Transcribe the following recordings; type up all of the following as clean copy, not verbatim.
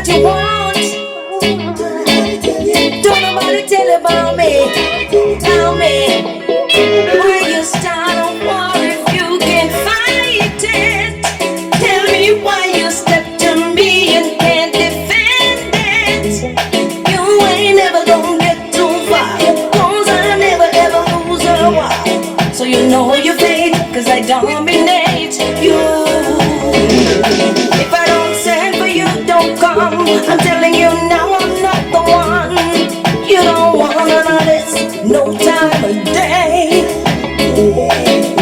what you want. Don't nobody tell you about me. Tell me why you start a war if you can't fight it. Tell me why you step to me and can't defend it. You ain't never gonna get too far, 'cause I never ever lose a war. So you know your fate, 'cause I dominate you. If I don't send for you, don't come. I'm telling you now, I'm not the one. You don't want none of this, no time of day.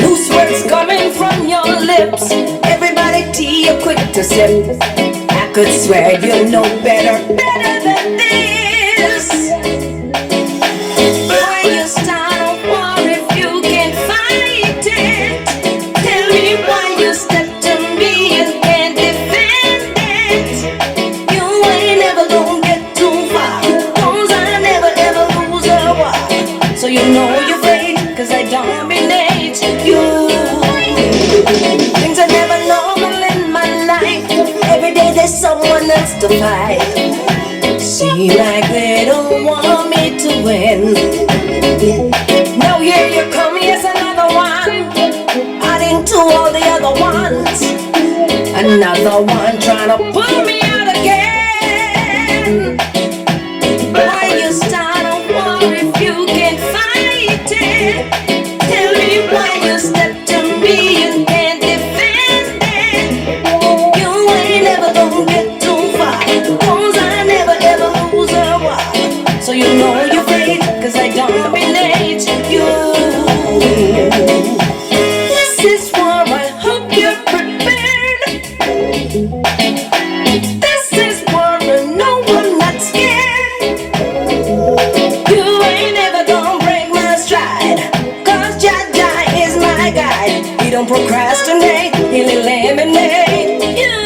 Loose words coming from your lips. Everybody tea, you're quick to sip. I could swear you know better than this. Why you start a war if you can't fight it? Tell me why you step to me and can't defend it. You ain't never gonna get too far, 'cause I never ever lose a war. So you know your fate, 'cause I dominate you. Things are never normal in my life. Every day there's someone else to fight. Seem like they don't want me to win. Now here you come, yes, another one. Adding to all the other ones. Another one trying to pull me out again. Why you start a war if you can't fight it? Tell me why you step to me and can't defend it. You ain't never gonna get too far, 'cause I never ever lose a war. So you know your fate, 'cause I dominate you. This is war, I hope you're prepared. This is war, and no, I'm not scared. You ain't never gonna break my stride, 'cause Jaja is my guide. He don't procrastinate, he'll eliminate you.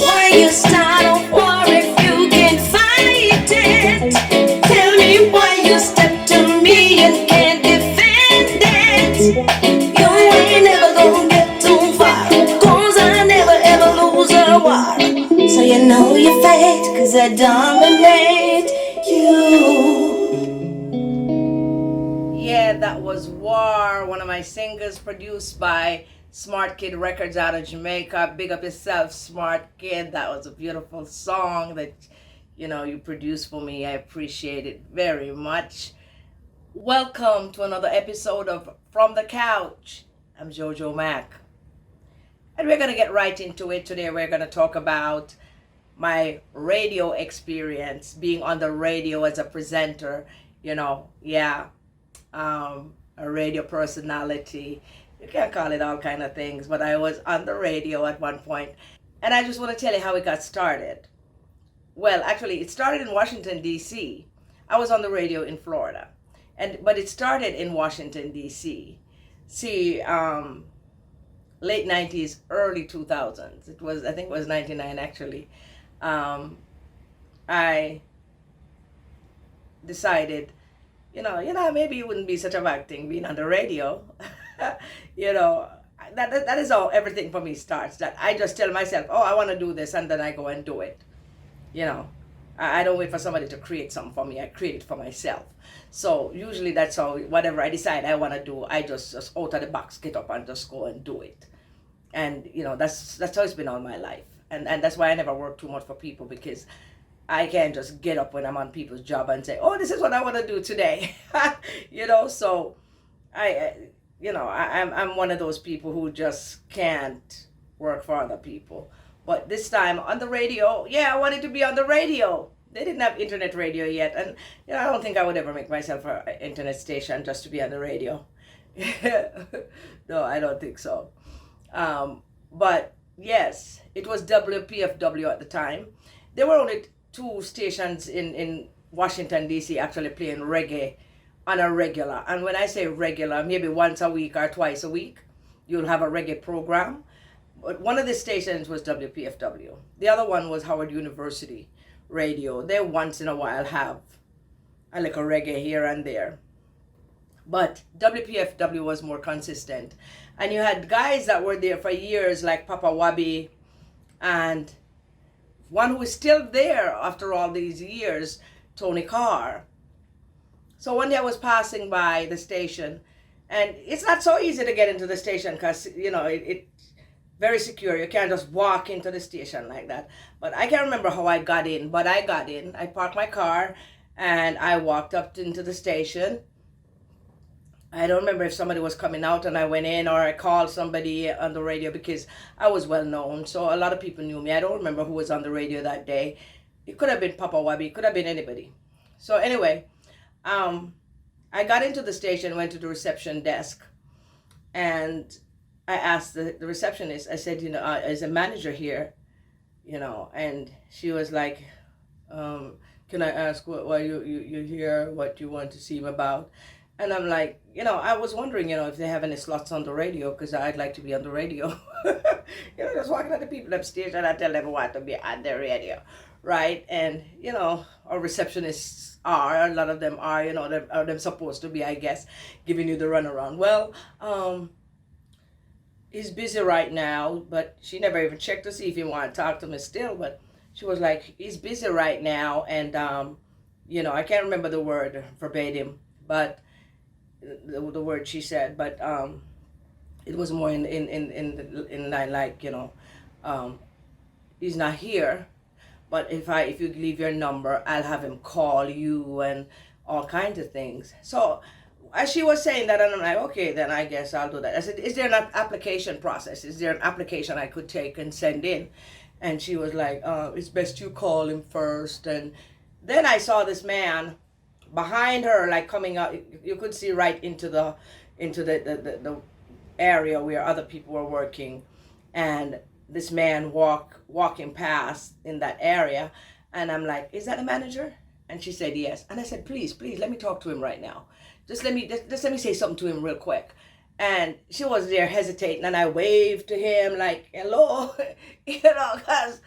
Why you start a war if you can't fight it? Tell me why you step to me and can't defend it. You ain't never gonna get too far, 'cause I never ever lose a war. So you know your fate, 'cause I dominate you. Yeah, that was War, one of my singles produced by Smart Kid Records out of Jamaica. Big up yourself, Smart Kid. That was a beautiful song that, you produced for me. I appreciate it very much. Welcome to another episode of From the Couch. I'm JoJo Mac. And we're going to get right into it today. We're going to talk about my radio experience, being on the radio as a presenter, a radio personality. You can call it all kind of things, but I was on the radio at one point. And I just want to tell you how it got started. Well, actually, it started in Washington, D.C. I was on the radio in Florida, but it started in Washington, D.C. See, late 90s, early 2000s. I think it was 99 actually. I decided, maybe it wouldn't be such a bad thing being on the radio. That is how everything for me starts. That I just tell myself, oh, I want to do this, and then I go and do it. I don't wait for somebody to create something for me. I create it for myself. So usually that's how, whatever I decide I want to do, I just out of the box, get up and just go and do it. And that's how it's been all my life. And that's why I never work too much for people, because I can't just get up when I'm on people's job and say, oh, this is what I want to do today. So I'm one of those people who just can't work for other people. But this time on the radio, I wanted to be on the radio. They didn't have internet radio yet. And I don't think I would ever make myself an internet station just to be on the radio. No, I don't think so. But yes, it was WPFW at the time. There were only 2 stations in Washington, D.C. actually playing reggae on a regular. And when I say regular, maybe once a week or twice a week, you'll have a reggae program. But one of the stations was WPFW. The other one was Howard University Radio. They once in a while have a little reggae here and there. But WPFW was more consistent. And you had guys that were there for years, like Papa Wabi and one who is still there after all these years, Tony Carr. So one day I was passing by the station, and it's not so easy to get into the station because, it's very secure. You can't just walk into the station like that. But I can't remember how I got in, but I got in. I parked my car and I walked up into the station. I don't remember if somebody was coming out and I went in, or I called somebody on the radio because I was well known. So a lot of people knew me. I don't remember who was on the radio that day. It could have been Papa Wabi. It could have been anybody. So anyway, I got into the station, went to the reception desk, and I asked the receptionist, I said, is a manager here? And she was like, can I ask why you're here, what you want to see him about? And I'm like, I was wondering, if they have any slots on the radio, because I'd like to be on the radio. Just walking at the people upstairs and I tell them I want to be on the radio, right? And, our receptionists a lot of them are, they're supposed to be, I guess, giving you the runaround. Well, he's busy right now, but she never even checked to see if he wanted to talk to me still, but she was like, he's busy right now, and, I can't remember the word verbatim, but the word she said, but it was more in like, he's not here, but if you leave your number, I'll have him call you and all kinds of things. So as she was saying that, and I'm like, okay, then I guess I'll do that. I said, is there an application process? Is there an application I could take and send in? And she was like, it's best you call him first. And then I saw this man behind her, like coming out. You could see right into the area where other people were working, and this man walking past in that area. And I'm like, is that a manager? And she said yes. And I said, please let me talk to him right now. Just let me say something to him real quick. And she was there hesitating, and I waved to him like, hello, because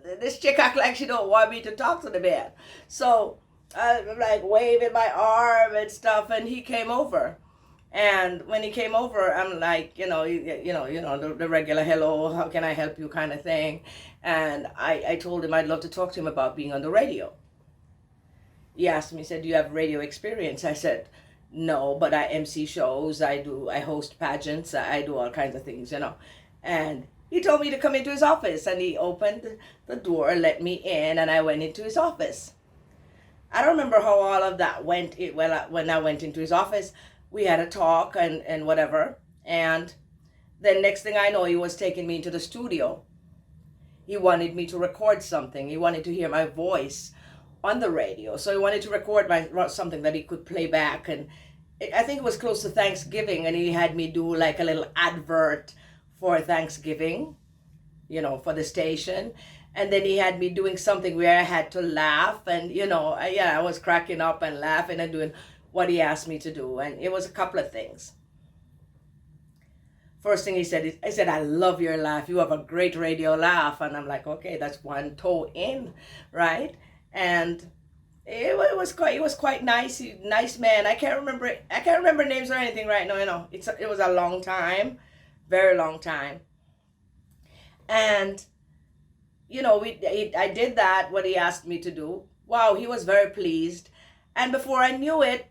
this chick act like she don't want me to talk to the man. So I'm like waving my arm and stuff, and he came over. And when he came over, I'm like, the regular hello, how can I help you kind of thing. And I told him I'd love to talk to him about being on the radio. He asked me, he said, do you have radio experience? I said, no, but I MC shows, I host pageants, I do all kinds of things, And he told me to come into his office, and he opened the door, let me in, and I went into his office. I don't remember how all of that went. When I went into his office, we had a talk and whatever. And then next thing I know, he was taking me into the studio. He wanted me to record something. He wanted to hear my voice on the radio. So he wanted to record something that he could play back. And I think it was close to Thanksgiving, and he had me do like a little advert for Thanksgiving, for the station. And then he had me doing something where I had to laugh, and I was cracking up and laughing and doing what he asked me to do. And it was a couple of things. First thing he said, I love your laugh. You have a great radio laugh. And I'm like, okay, that's one toe in, right? And it was quite nice. Nice man. I can't remember names or anything right now. It was a long time, very long time. And I did that, what he asked me to do. Wow, he was very pleased. And before I knew it,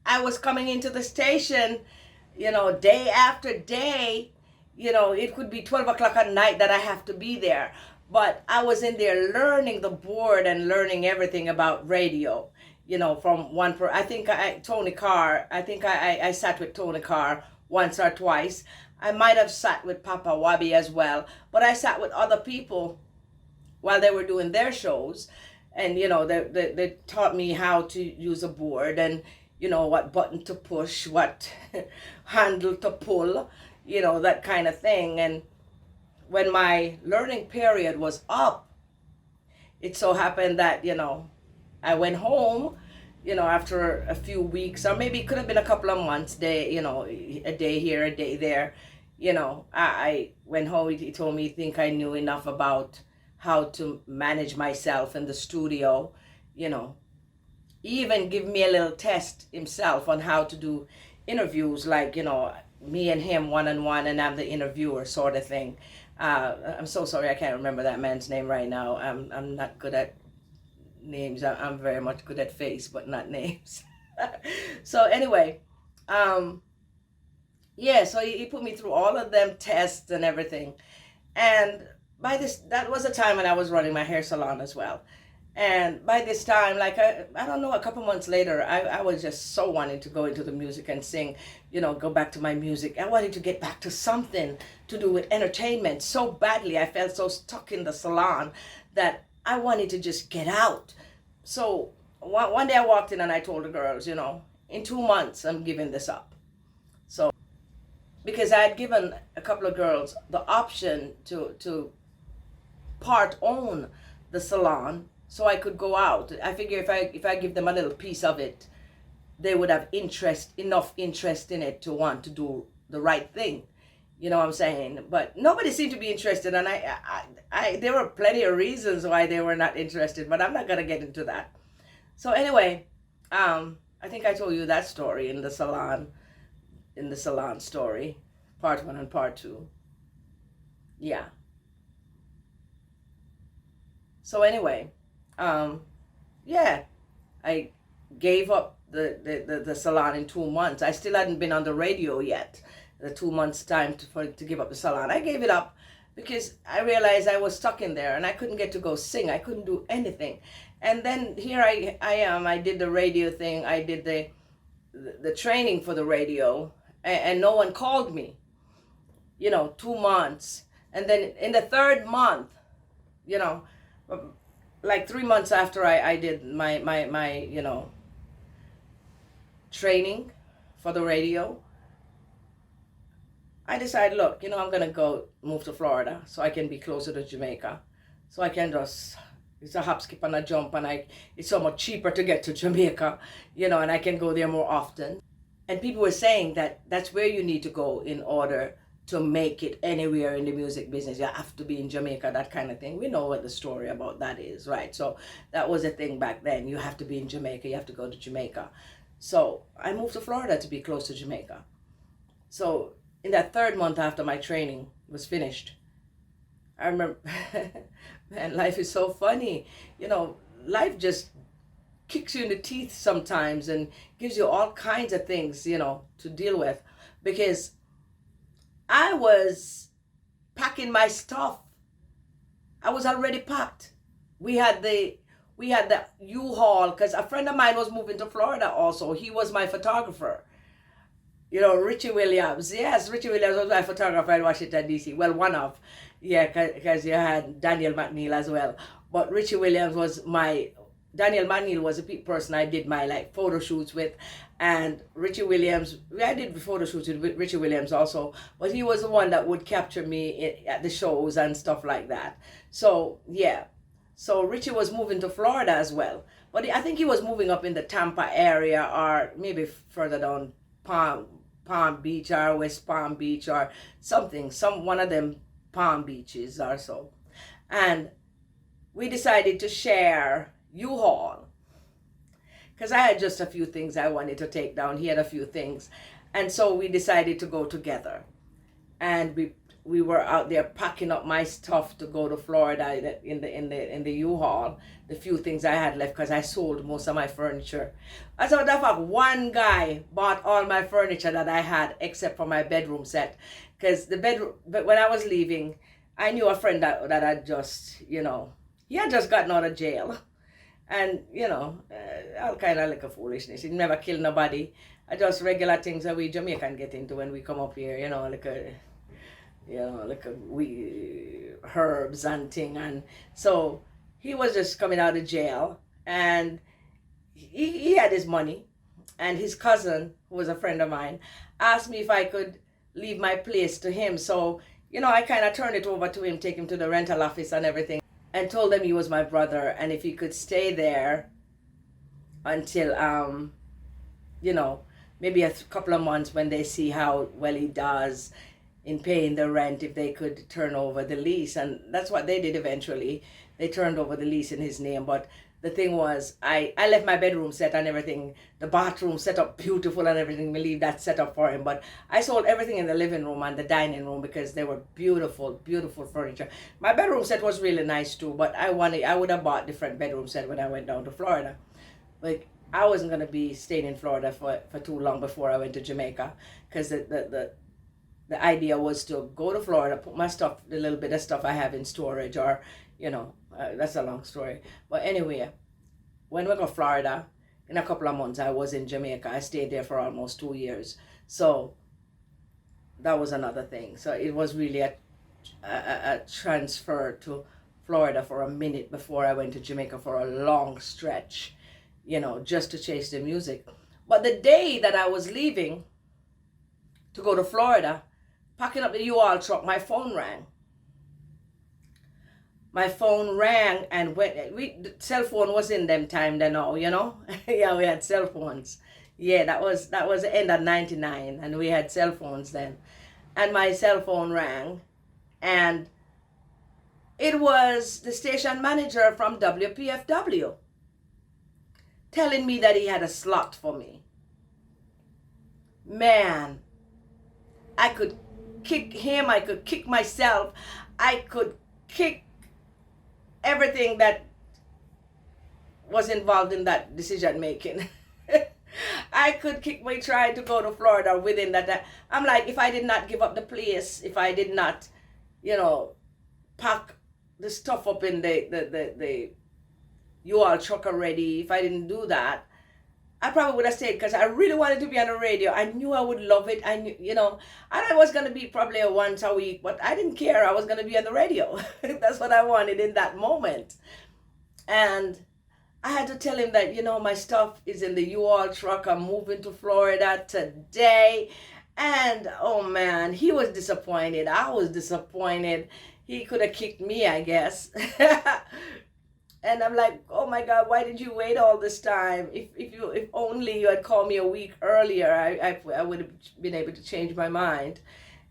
I was coming into the station, day after day. It could be 12 o'clock at night that I have to be there. But I was in there learning the board and learning everything about radio, from Tony Carr. I think I sat with Tony Carr once or twice. I might have sat with Papa Wabi as well, but I sat with other people while they were doing their shows. And, they taught me how to use a board, and, what button to push, what handle to pull, that kind of thing. And when my learning period was up, it so happened that, I went home, after a few weeks, or maybe it could have been a couple of months, a day here, a day there. I went home. He told me he think I knew enough about how to manage myself in the studio, He even give me a little test himself on how to do interviews, like, me and him one-on-one, and I'm the interviewer sort of thing. I'm so sorry I can't remember that man's name right now. I'm not good at names. I'm very much good at face, but not names. So anyway, yeah, so he put me through all of them tests and everything. And that was a time when I was running my hair salon as well. And by this time, like, I don't know, a couple months later, I was just so wanting to go into the music and sing, go back to my music. I wanted to get back to something to do with entertainment so badly. I felt so stuck in the salon that I wanted to just get out. So one day I walked in and I told the girls, in 2 months, I'm giving this up. So, because I had given a couple of girls the option to part own the salon, so I could go out. I figure if I give them a little piece of it, they would have enough interest in it to want to do the right thing. You know what I'm saying? But nobody seemed to be interested, and there were plenty of reasons why they were not interested, but I'm not gonna get into that. So anyway, I think I told you that story in the salon story, part 1 and part 2. Yeah. So anyway, yeah, I gave up the salon in 2 months. I still hadn't been on the radio yet. The 2 months time to give up the salon. I gave it up because I realized I was stuck in there and I couldn't get to go sing. I couldn't do anything. And then here I am. I did the radio thing. I did the training for the radio, and no one called me. 2 months. And then in the 3rd month, like 3 months after I did my training for the radio, I decided, look, I'm gonna move to Florida so I can be closer to Jamaica, so I can just, it's a hop, skip, and a jump, and it's so much cheaper to get to Jamaica, and I can go there more often. And people were saying that that's where you need to go in order to make it anywhere in the music business. You have to be in Jamaica, that kind of thing. We know what the story about that is, right? So that was a thing back then. You have to be in Jamaica. You have to go to Jamaica. So I moved to Florida to be close to Jamaica. So in that 3rd month after my training was finished, I remember, man, life is so funny. Life just kicks you in the teeth sometimes and gives you all kinds of things, to deal with. Because I was packing my stuff. I was already packed. We had the U-Haul, because a friend of mine was moving to Florida also. He was my photographer. Richie Williams. Yes, Richie Williams was my photographer in Washington, D.C. Well, one of. Yeah, because you had Daniel McNeil as well. But Richie Williams was Daniel McNeil was the person I did my photo shoots with. And Richie Williams, I did photo shoots with Richie Williams also. But he was the one that would capture me at the shows and stuff like that. So, yeah. So Richie was moving to Florida as well. But I think he was moving up in the Tampa area, or maybe further down Palm Beach or West Palm Beach or something, one of them Palm Beaches or so. And we decided to share U-Haul, because I had just a few things I wanted to take down. He had a few things. And so we decided to go together. And we were out there packing up my stuff to go to Florida in the U-Haul, the few things I had left, because I sold most of my furniture. As a matter of fact, one guy bought all my furniture that I had except for my bedroom set, because but when I was leaving, I knew a friend that had just, he had just gotten out of jail. And, all kind of foolishness. He never killed nobody. Just regular things that we Jamaican get into when we come up here, we herbs and thing. And so he was just coming out of jail, and he had his money, and his cousin, who was a friend of mine, asked me if I could leave my place to him. So, I kind of turned it over to him, take him to the rental office and everything, and told them he was my brother, and if he could stay there until, maybe a couple of months when they see how well he does in paying the rent, if they could turn over the lease. And that's what they did eventually. They turned over the lease in his name, but the thing was, I left my bedroom set and everything, the bathroom set up beautiful and everything. We leave that set up for him. But I sold everything in the living room and the dining room because they were beautiful, beautiful furniture. My bedroom set was really nice too, but I would have bought different bedroom set when I went down to Florida. Like, I wasn't gonna be staying in Florida for too long before I went to Jamaica, because the idea was to go to Florida, put my stuff, the little bit of stuff I have in storage, or that's a long story. But anyway, when we got Florida, in a couple of months, I was in Jamaica. I stayed there for almost 2 years. So that was another thing. So it was really a transfer to Florida for a minute before I went to Jamaica for a long stretch, just to chase the music. But the day that I was leaving to go to Florida, packing up the U-Haul truck, my phone rang. My phone rang, and the cell phone was in them time then all, yeah, we had cell phones. Yeah, that was the end of 99, and we had cell phones then. And my cell phone rang, and it was the station manager from WPFW telling me that he had a slot for me. Man, I could kick him, I could kick myself, I could kick everything that was involved in that decision making. I could kick my trying to go to Florida within that. I'm like, if I did not give up the place, if I did not, pack the stuff up in the U-Haul truck already, if I didn't do that, I probably would have stayed, because I really wanted to be on the radio. I knew I would love it. I knew, and I was going to be probably a once a week, but I didn't care. I was going to be on the radio. That's what I wanted in that moment. And I had to tell him that, my stuff is in the U-Haul truck. I'm moving to Florida today. And, oh man, he was disappointed. I was disappointed. He could have kicked me, I guess. And I'm like, oh my God, why did you wait all this time? If only you had called me a week earlier, I would have been able to change my mind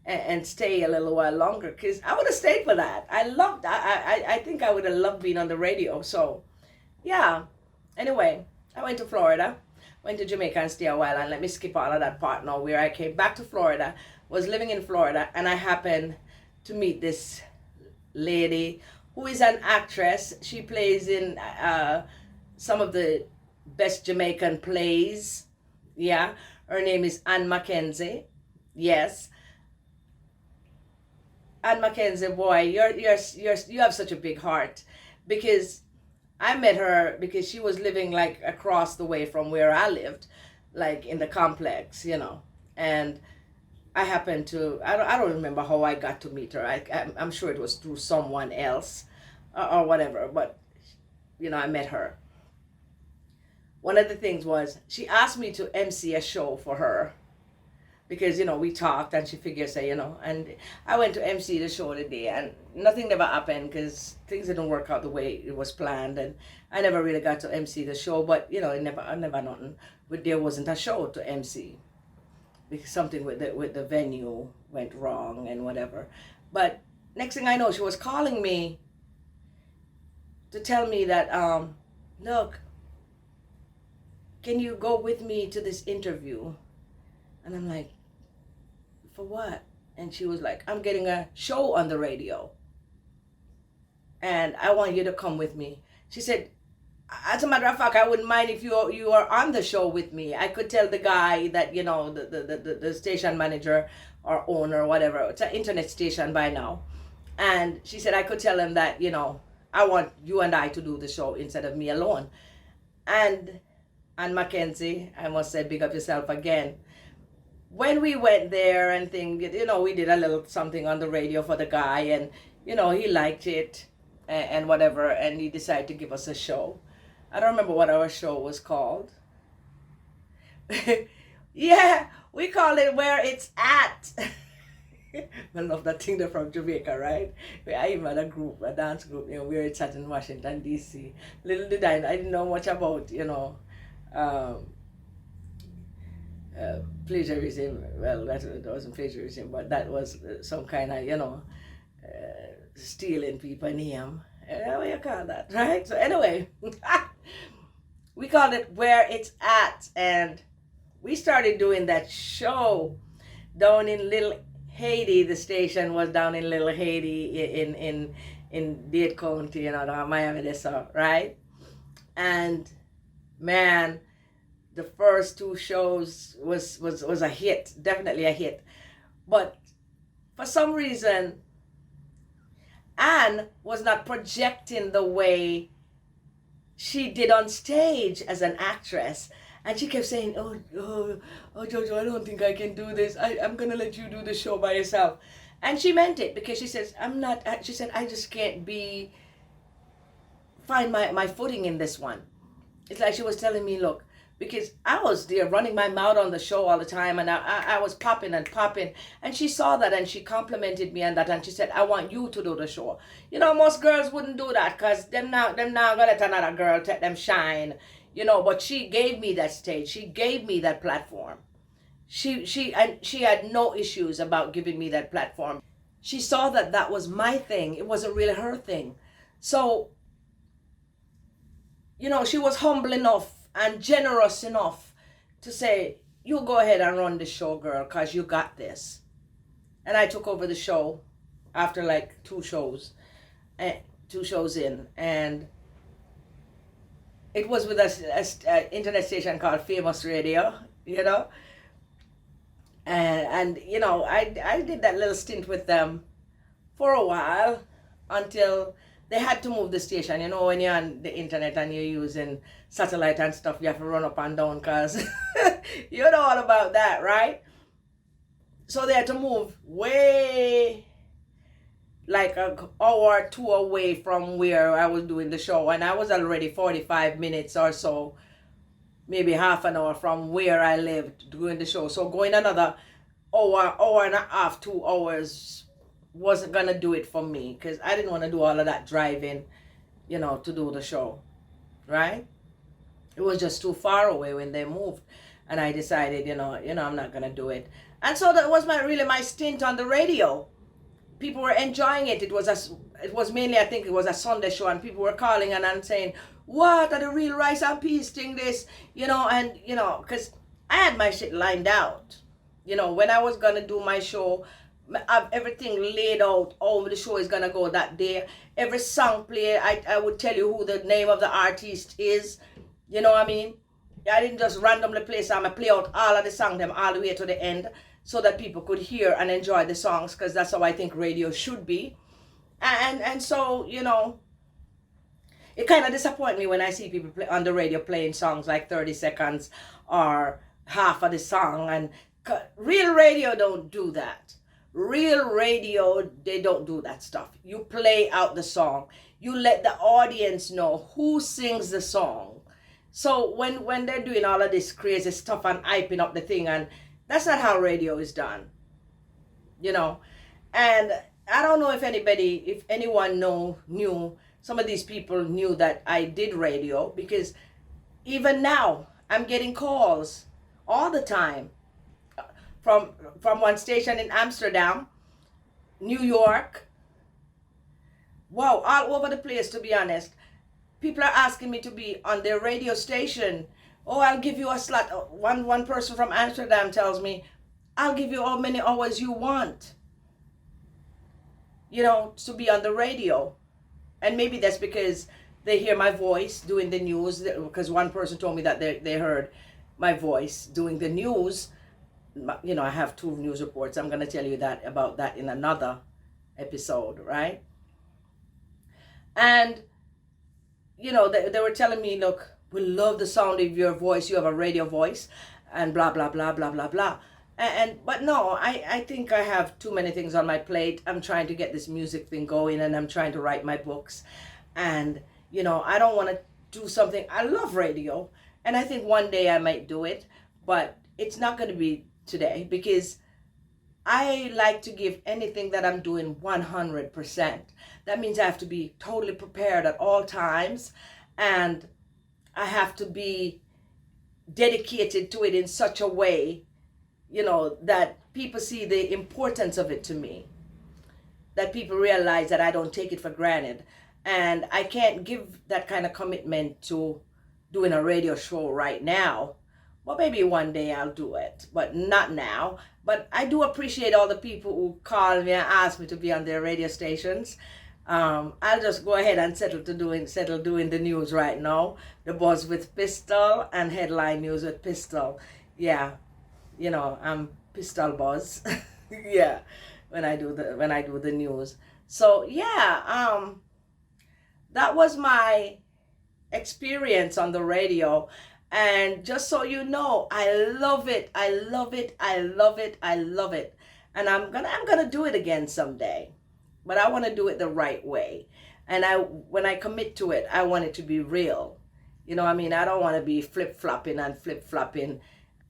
and stay a little while longer, because I would have stayed for that. I think I would have loved being on the radio. So yeah, anyway, I went to Florida, went to Jamaica and stayed a while, and let me skip all of that part now, where I came back to Florida, was living in Florida, and I happened to meet this lady who is an actress. She plays in some of the best Jamaican plays. Yeah, her name is Ann Mackenzie. Yes, Ann Mackenzie, boy, you have such a big heart, because I met her because she was living like across the way from where I lived, like in the complex, and I happened to, I don't remember how I got to meet her. I'm sure it was through someone else or whatever, but, I met her. One of the things was, she asked me to MC a show for her, because, we talked, and she figured, and I went to MC the show today, and nothing never happened, because things didn't work out the way it was planned, and I never really got to MC the show, but, I never nothing, but there wasn't a show to MC, because something with the venue went wrong and whatever. But next thing I know, she was calling me to tell me that, look, can you go with me to this interview? And I'm like, for what? And she was like, I'm getting a show on the radio, and I want you to come with me. She said, as a matter of fact, I wouldn't mind if you are on the show with me. I could tell the guy that, the station manager or owner or whatever, it's an internet station by now. And she said, I could tell him that, I want you and I to do the show instead of me alone. And Mackenzie, I must say, big up yourself again. When we went there and things, we did a little something on the radio for the guy, and, he liked it and whatever, and he decided to give us a show. I don't remember what our show was called. Yeah, we call it Where It's At. I love that thing. They're from Jamaica, right? I even had a dance group, Where It's At in Washington, D.C. Little did I didn't know much about, plagiarism. Well, that wasn't plagiarism, but that was some kind of, stealing people name. What you call that, right? So anyway, We called it Where It's At, and we started doing that show down in Little Haiti. The station was down in Little Haiti in Dade County, Miami, right? And man, the first two shows was a hit, definitely a hit. But for some reason, Anne was not projecting the way she did on stage as an actress. And she kept saying, oh, Jojo, I don't think I can do this. I'm going to let you do the show by yourself. And she meant it, because she says, she said, I just can't find my footing in this one. It's like she was telling me, look, because I was there running my mouth on the show all the time, and I was popping and popping, and she saw that, and she complimented me on that, and she said, I want you to do the show. Most girls wouldn't do that, because them now gonna let another girl take them shine, but she gave me that stage. She gave me that platform. She had no issues about giving me that platform. She saw that that was my thing. It wasn't really her thing. So, she was humble enough and generous enough to say, you go ahead and run the show, girl, because you got this. And I took over the show after like two shows in, and it was with a internet station called Famous Radio, and I did that little stint with them for a while until they had to move the station. When you're on the internet and you're using satellite and stuff, you have to run up and down, because you know all about that, right? So they had to move way like an hour or two away from where I was doing the show, and I was already 45 minutes or so, maybe half an hour from where I lived doing the show. So going another hour and a half, 2 hours wasn't gonna do it for me, because I didn't want to do all of that driving, to do the show, right? It was just too far away when they moved, and I decided, I'm not gonna do it. And so that was really my stint on the radio. People were enjoying it. It was mainly, I think it was a Sunday show, and people were calling and saying, what are the real rice and peas thing this, because I had my shit lined out. When I was gonna do my show, I have everything laid out, the show is gonna go that day. Every song play, I would tell you who the name of the artist is. You know what I mean? I didn't just randomly play song. I play out all of the song them all the way to the end, so that people could hear and enjoy the songs, because that's how I think radio should be. And so, it kind of disappoints me when I see people on the radio playing songs like 30 seconds or half of the song. And real radio don't do that. Real radio, they don't do that stuff. You play out the song. You let the audience know who sings the song. So when they're doing all of this crazy stuff and hyping up the thing, and that's not how radio is done. And I don't know if anyone knew, some of these people knew that I did radio, because even now I'm getting calls all the time from one station in Amsterdam, New York, wow, all over the place, to be honest. People are asking me to be on their radio station. Oh, I'll give you a slot. One person from Amsterdam tells me, I'll give you how many hours you want, to be on the radio. And maybe that's because they hear my voice doing the news, because one person told me that they heard my voice doing the news. I have 2 news reports. I'm going to tell you about that in another episode, right? And, they were telling me, look, we love the sound of your voice. You have a radio voice, and blah, blah, blah, blah, blah, blah. But no, I think I have too many things on my plate. I'm trying to get this music thing going, and I'm trying to write my books. And, I don't want to do something. I love radio, and I think one day I might do it, but it's not going to be today, because I like to give anything that I'm doing 100%. That means I have to be totally prepared at all times, and I have to be dedicated to it in such a way, that people see the importance of it to me, that people realize that I don't take it for granted. And I can't give that kind of commitment to doing a radio show right now. Well, maybe one day I'll do it, but not now. But I do appreciate all the people who call me and ask me to be on their radio stations. I'll just go ahead and settle doing the news right now. The Buzz with Pistol and Headline News with Pistol. Yeah, you know, I'm Pistol Buzz. Yeah, when I do the news. So yeah, that was my experience on the radio. And just so you know, I love it. I love it. I love it. I love it. And I'm gonna do it again someday. But I want to do it the right way. And when I commit to it, I want it to be real. You know what I mean? I don't want to be flip-flopping and flip-flopping.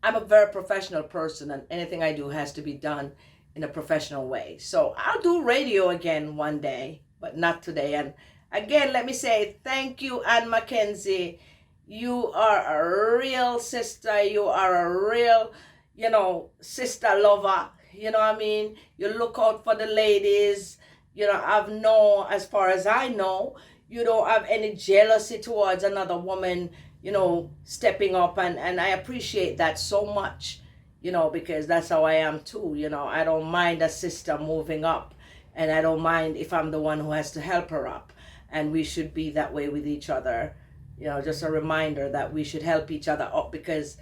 I'm a very professional person, and anything I do has to be done in a professional way. So I'll do radio again one day, but not today. And again, let me say thank you, Ann Mackenzie. You are a real sister. You are a real, you know, sister lover. You know what I mean? You look out for the ladies. You know, as far as I know, you don't have any jealousy towards another woman, you know, stepping up. And I appreciate that so much, you know, because that's how I am too. You know, I don't mind a sister moving up. And I don't mind if I'm the one who has to help her up. And we should be that way with each other. You know, just a reminder that we should help each other up, because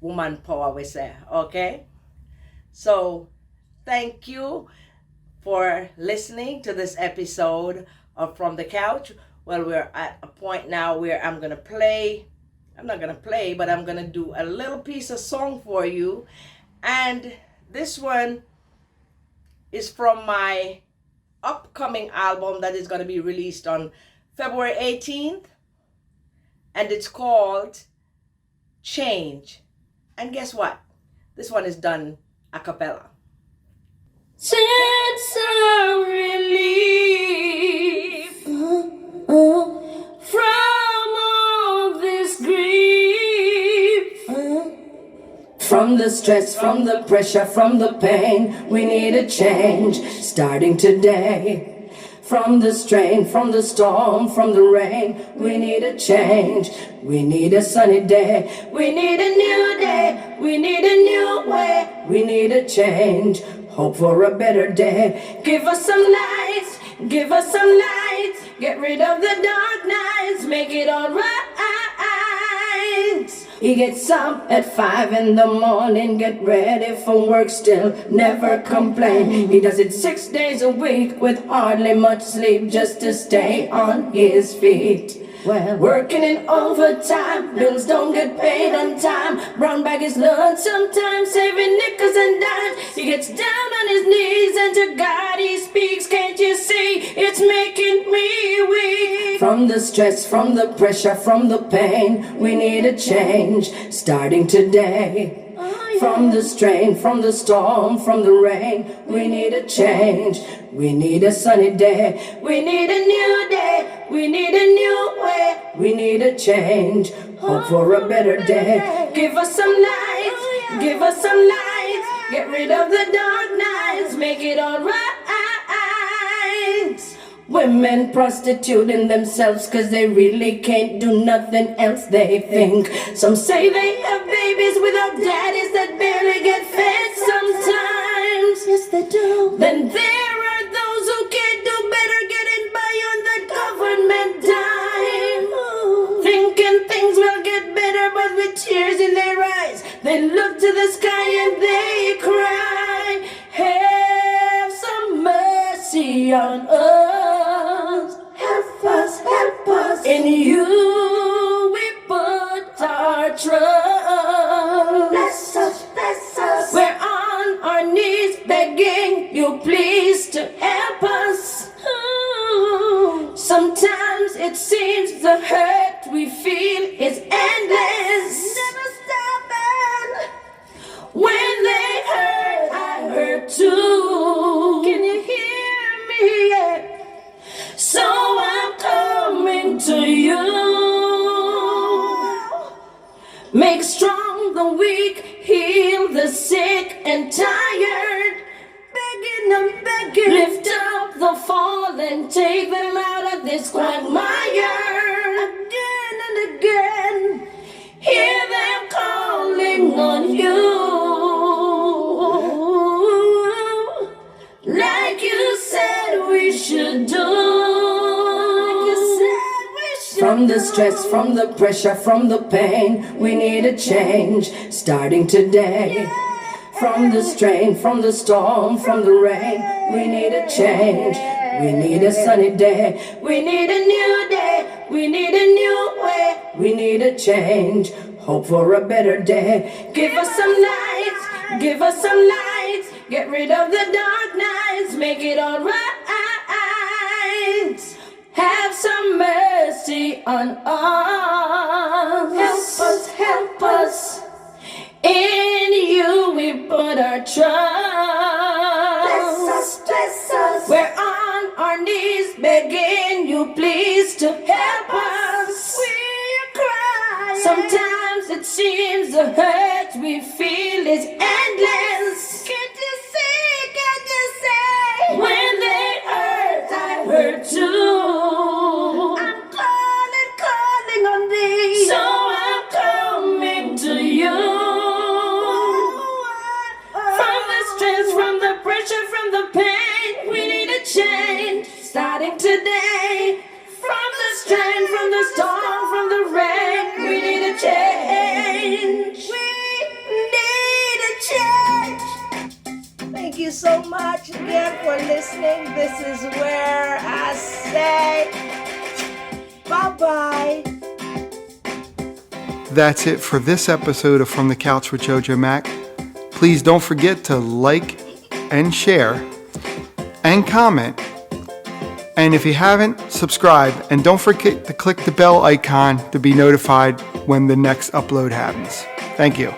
woman power, we say, okay? So thank you for listening to this episode of From the Couch. Well, we're at a point now where I'm not going to play, but I'm going to do a little piece of song for you. And this one is from my upcoming album that is going to be released on February 18th. And it's called Change. And guess what? This one is done a cappella. Sense of relief from all this grief, from the stress, from the pressure, from the pain. We need a change starting today. From the strain, from the storm, from the rain, we need a change. We need a sunny day. We need a new day. We need a new way. We need a change. Hope for a better day. Give us some lights. Give us some lights. Get rid of the dark nights. Make it all right. He gets up at 5 in the morning, get ready for work, still never complain. He does it 6 days a week with hardly much sleep just to stay on his feet. Well, working in overtime, bills don't get paid on time. Brown bag is lunch sometimes, saving nickels and dimes. He gets down on his knees and to God he speaks. Can't you see, it's making me weak. From the stress, from the pressure, from the pain, we need a change starting today. From the strain, from the storm, from the rain, we need a change. We need a sunny day. We need a new day. We need a new way. We need a change. Hope for a better day. Give us some lights. Give us some lights. Get rid of the dark nights. Make it all right. Women prostituting themselves cause they really can't do nothing else, they think. Some say they have babies without daddies that barely get fed sometimes. Yes, they do. Then there are those who can't do better, getting by on the government dime. Thinking things will get better, but with tears in their eyes, they look to the sky and they cry. Have some mercy on us. Help us, help us. In you we put our trust. Bless us, bless us. We're on our knees begging you please to help us. Sometimes it seems the hurt we feel is endless. Never stopping. When they hurt, I hurt too. Can you hear me? Yeah. So I'm coming to you. Make strong the weak, heal the sick and tired. Begging and begging, lift up the fallen, take them out of this quagmire. Again and again, should do. From the stress, from the pressure, from the pain, we need a change starting today. From the strain, from the storm, from the rain, we need a change. We need a sunny day. We need a new day. We need a new way. We need a change. Hope for a better day. Give us some lights. Give us some lights. Get rid of the dark nights. Make it all right. Have some mercy on us. Help us, help us. In you we put our trust. Bless us, bless us. We're on our knees begging you please to help us. We're crying. Sometimes it seems the hurt we feel is endless. Can't you see, can't you say? When they hurt, I hurt too. I'm calling, calling on thee. So I'm coming to you. From the pressure, from the pain, we need a change starting today. From the strain, from the storm, from the rain, we need a change. We need a change. Thank you so much again for listening. This is where I say bye-bye. That's it for this episode of From the Couch with JoJo Mac. Please don't forget to like and share and comment. And if you haven't, subscribe. And don't forget to click the bell icon to be notified when the next upload happens. Thank you.